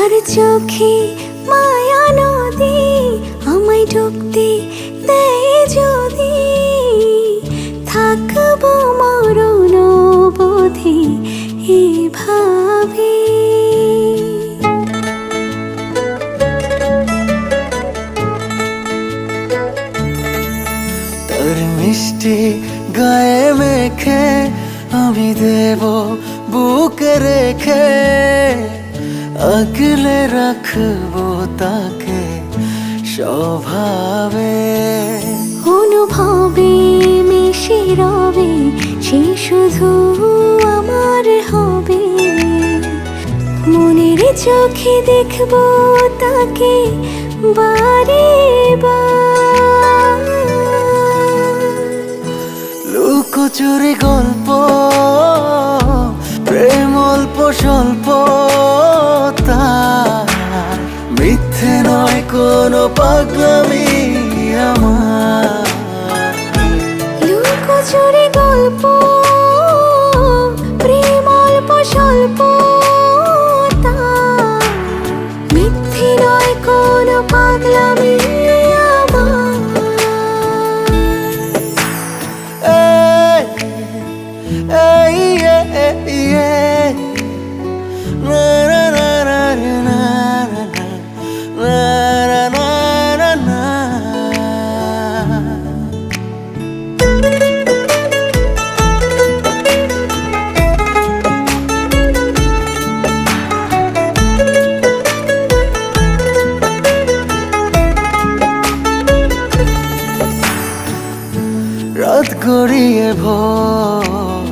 তার চোখে মায়া নদী আমায় ডুবতে দেয় যদি, থাকবো মরণ অবধি এভাবে। তার মিষ্টি গায়ে মেখে আমি দেব বুকে রেখে, আগলে রাখবো তাকে স্বভাবে। অনুভবে মিশে রবে সে শুধু আমার হবে, মনের চোখে দেখবো তাকে বারে বার। লুকোচুরি গল্প, প্রেম অল্প স্বল্প, তার মিথ্যে নয় কোনো পাগলামি আমার। লুকোচুরি গল্প, প্রেম অল্প স্বল্প, তার মিথ্যে নয় কোনো পাগলামি আমার। রাত গড়িয়ে ভোর,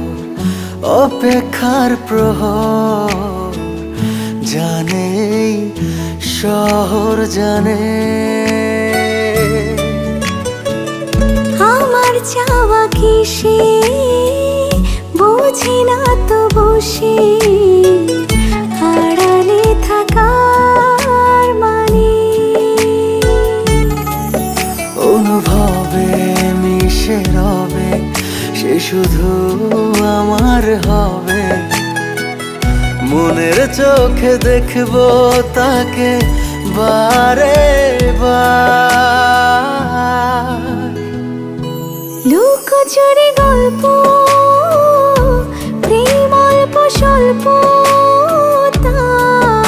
অপেক্ষার প্রহর, জানে এই শহর জানে আমার চাওয়া কিসে বুঝি না তো বসে, আড়ালে থাকার মানে। অনুভবে মিশে রবে সে শুধু আমার হবে, মনের চোখে দেখবো তাকে বারে বার। লুকোচুরি গল্প, প্রেম অল্প স্বল্প, তার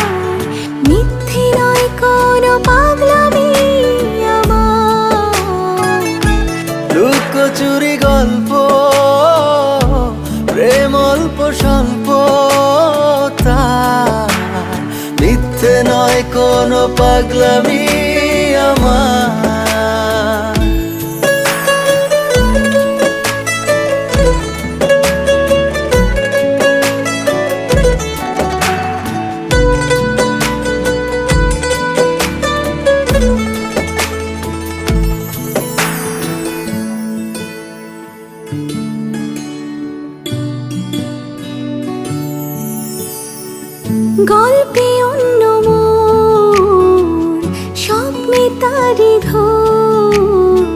মিথ্যে নয় কোনো পাগলামি আমার। লুকোচুরি গল্প, প্রেম অল্প স্বল্প, তার মিথ্যে নয় কোনো পাগলামি আমার। গল্পে অন্য মোর, স্বপ্নে তারি ঘোর,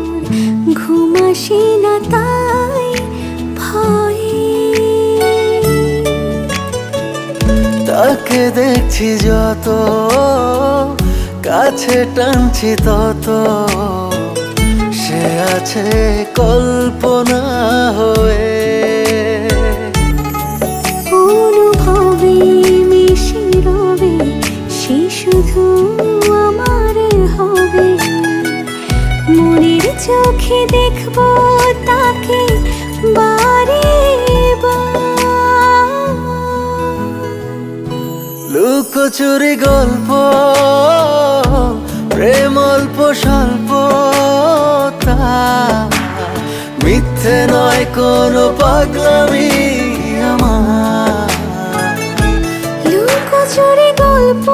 ঘুম আসে না তাই ভয়ে। তাকে দেখছি যত, কাছে টানছি তত, সে আছে কল্পনা হয়ে। অনুভবে মিশে রবে সে শুধু আমার হবে, মনের চোখে দেখবো তাকে বারে বার। লুকোচুরি গল্প, প্রেম অল্প স্বল্প, তার মিথ্যে নয় কোনো পাগলামি আমার। লুকোচুরি গল্প,